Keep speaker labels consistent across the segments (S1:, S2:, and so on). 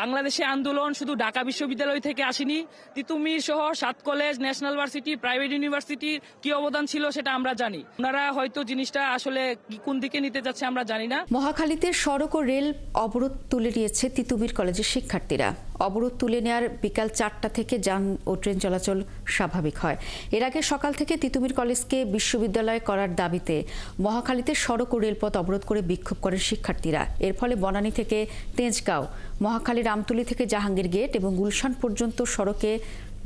S1: বাংলাদেশে আন্দোলন শুধু ঢাকা বিশ্ববিদ্যালয় থেকে আসেনি। তিতুমির সহ 7 কলেজ, ন্যাশনাল ভার্সিটি, প্রাইভেট ইউনিভার্সিটির কি অবদান ছিল সেটা আমরা জানি। ওনারা হয়তো জিনিসটা আসলে কোন দিকে নিতে যাচ্ছে আমরা জানি না।
S2: মহাখালীতে সড়ক ও রেল অবরোধ তুলে নিয়েছে তিতুমির কলেজের শিক্ষার্থীরা। অবরোধ তুলে নেওয়ার বিকাল 4টা থেকে যান ও ট্রেন চলাচল স্বাভাবিক হয়। এর আগে সকাল থেকে তিতুমির কলেজকে বিশ্ববিদ্যালয় করার দাবিতে মহাখালীতে সড়ক ও রেলপথ অবরোধ করে বিক্ষোভ করেন শিক্ষার্থীরা। এর ফলে বনানী থেকে তেজগাঁও, মহাখালী রামতুলি থেকে জাহাঙ্গীর গেট এবং গুলশান পর্যন্ত সড়কে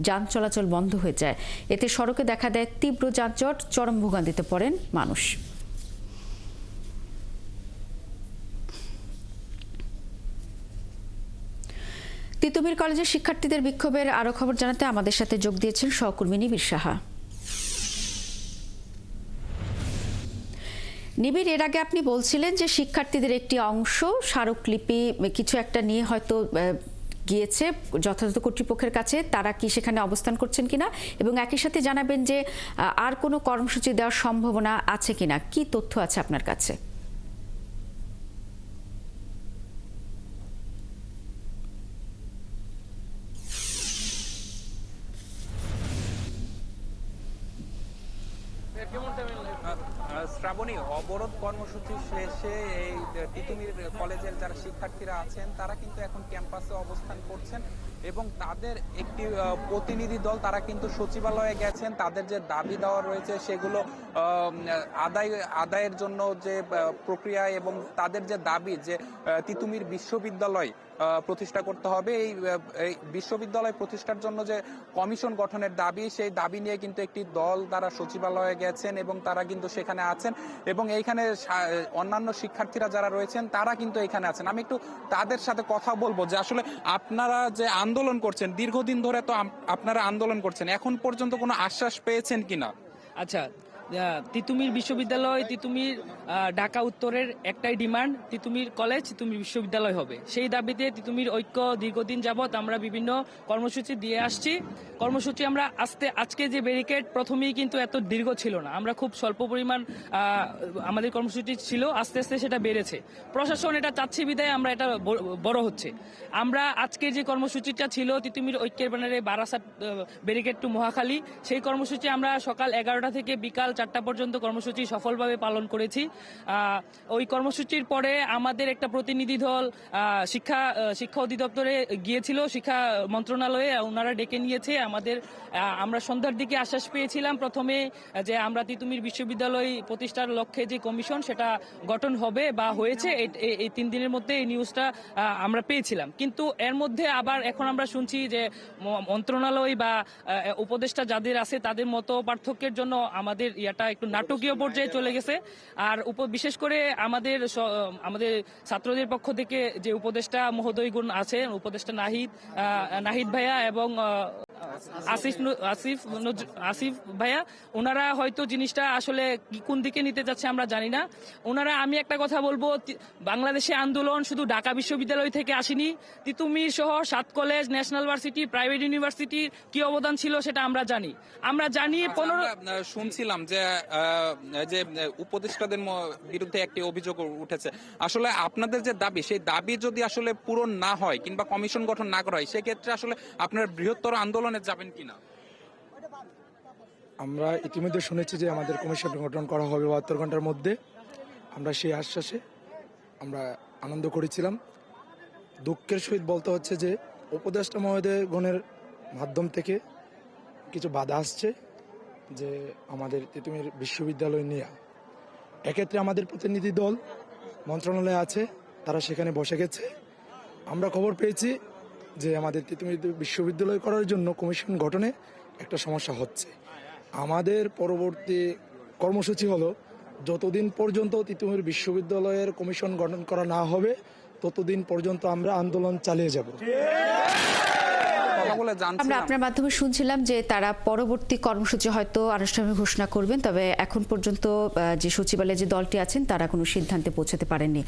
S2: যান চলাচল বন্ধ হয়ে যায়। এতে সড়কে দেখা দেয় তীব্র যানজট, চরম ভোগান্তিতে পড়েন মানুষ। তিতুমির কলেজের শিক্ষার্থীদের বিক্ষোভের আরো খবর জানাতে আমাদের সাথে যোগ দিয়েছেন সহকর্মী নিবিড় সাহা। নিবিড়, এর আগে আপনি বলছিলেন যে শিক্ষার্থীদের একটি অংশ স্মারকলিপি কিছু একটা নিয়ে হয়তো গিয়েছে যথাযথ কর্তৃপক্ষের কাছে, তারা কি সেখানে অবস্থান করছেন কিনা, এবং একই সাথে জানাবেন যে আর কোনো কর্মসূচি দেওয়ার সম্ভাবনা আছে কিনা, কি তথ্য আছে আপনার কাছে?
S3: শ্রাবণী, অবরোধ কর্মসূচি শেষে এই তিতুমির কলেজের যারা শিক্ষার্থীরা আছেন তারা কিন্তু এখন ক্যাম্পাসে অবস্থান করছেন এবং তাদের একটি প্রতিনিধি দল তারা কিন্তু সচিবালয়ে গেছেন। তাদের যে দাবি দেওয়া রয়েছে সেগুলো আদায়ের জন্য যে প্রক্রিয়া এবং তাদের যে দাবি যে তিতুমির বিশ্ববিদ্যালয় প্রতিষ্ঠা করতে হবে, এই বিশ্ববিদ্যালয় প্রতিষ্ঠার জন্য যে কমিশন গঠনের দাবি, সেই দাবি নিয়ে কিন্তু একটি দল তারা সচিবালয়ে গেছেন এবং তারা কিন্তু সেখানে আছেন এবং এইখানে অন্যান্য শিক্ষার্থীরা যারা রয়েছেন তারা কিন্তু এখানে আছেন। আমি একটু তাদের সাথে কথা বলবো যে আসলে আপনারা যে আন্দোলন করছেন, দীর্ঘদিন ধরে তো আপনারা আন্দোলন করছেন, এখন পর্যন্ত কোনো আশ্বাস পেয়েছেন কিনা?
S1: আচ্ছা, তিতুমির বিশ্ববিদ্যালয়, তিতুমির ঢাকা উত্তরের একটাই ডিমান্ড, তিতুমির কলেজ তিতুমির বিশ্ববিদ্যালয় হবে। সেই দাবিতে তিতুমির ঐক্য দীর্ঘদিন যাবৎ আমরা বিভিন্ন কর্মসূচি দিয়ে আসছি। কর্মসূচি আমরা আজকে যে ব্যারিকেড প্রথমেই কিন্তু এত দীর্ঘ ছিল না, আমরা খুব স্বল্প পরিমাণ আমাদের কর্মসূচি ছিল, আস্তে আস্তে সেটা বেড়েছে। প্রশাসন এটা চাচ্ছে বিদায় আমরা এটা বড় হচ্ছে। আমরা আজকে যে কর্মসূচিটা ছিল তিতুমির ঐক্যের ব্যানারে বারাসাত ব্যারিকেড টু মহাখালী, সেই কর্মসূচি আমরা সকাল 11টা থেকে বিকাল 4টা পর্যন্ত কর্মসূচি সফলভাবে পালন করেছি। ওই কর্মসূচির পরে আমাদের একটা প্রতিনিধি দল শিক্ষা অধিদপ্তরে গিয়েছিল, শিক্ষা মন্ত্রণালয়ে ওনারা ডেকে নিয়েছে আমাদের। আমরা সন্ধ্যার দিকে আশ্বাস পেয়েছিলাম প্রথমে যে আমরা তিতুমির বিশ্ববিদ্যালয় প্রতিষ্ঠার লক্ষ্যে যে কমিশন সেটা গঠন হবে বা হয়েছে, এই 3 দিনের মধ্যে এই নিউজটা আমরা পেয়েছিলাম। কিন্তু এর মধ্যে আবার এখন আমরা শুনছি যে মন্ত্রণালয় বা উপদেষ্টা যাদের আছে তাদের মতো পার্থক্যের জন্য আমাদের এটা একটু নাটকীয় পর্যায়ে চলে গেছে। আর বিশেষ করে আমাদের ছাত্রদের পক্ষ থেকে যে উপদেষ্টা মহোদয়গণ আছেন, উপদেষ্টা নাহিদ ভাইয়া এবং আসিফ ভাইয়া, ওনারা হয়তো জিনিসটা আসলে কোন দিকে নিতে যাচ্ছে আমরা জানি না। আমি একটা কথা বলবো, বাংলাদেশে আন্দোলন শুধু ঢাকা বিশ্ববিদ্যালয় থেকে আসেনি। তিতুমির সহ 7 কলেজ, ন্যাশনাল ভার্সিটি, প্রাইভেট ইউনিভার্সিটির কি অবদান ছিল সেটা আমরা জানি।
S3: শুনছিলাম যে উপদেষ্টাদের বিরুদ্ধে একটি অভিযোগ উঠেছে। আসলে আপনাদের যে দাবি, সেই দাবি যদি আসলে পূরণ না হয় কিংবা কমিশন গঠন না করা হয়, সেক্ষেত্রে আসলে আপনারা বৃহত্তর আন্দোলনে যাবেন কিনা?
S4: আমরা ইতিমধ্যে শুনেছি যে আমাদের কমিশন গঠন করা হবে 72 ঘন্টার মধ্যে। আমরা সেই আশ্বাসে আমরা আনন্দ করেছিলাম। দুঃখের সহিত বলতে হচ্ছে যে উপদেষ্টা মহোদয় গণের মাধ্যম থেকে কিছু বাধা আসছে যে আমাদের তিতুমির বিশ্ববিদ্যালয় নিয়ে। এক্ষেত্রে আমাদের প্রতিনিধি দল মন্ত্রণালয়ে আছে, তারা সেখানে বসে গেছে। আমরা খবর পেয়েছি যে আমাদের তিতুমির বিশ্ববিদ্যালয় করার জন্য কমিশন গঠনে একটা সমস্যা হচ্ছে। আমাদের পরবর্তী কর্মসূচি হলো যতদিন পর্যন্ত তিতুমির বিশ্ববিদ্যালয়ের কমিশন গঠন করা না হবে ততদিন পর্যন্ত আমরা আন্দোলন চালিয়ে যাব।
S2: আমরা আপনার মাধ্যমে শুনছিলাম যে তারা পরবর্তী কর্মসূচি হয়তো আনুষ্ঠানিক ঘোষণা করবেন, তবে এখন পর্যন্ত যে সচিবালয়ে যে দলটি আছেন তারা কোনো সিদ্ধান্তে পৌঁছাতে পারেননি।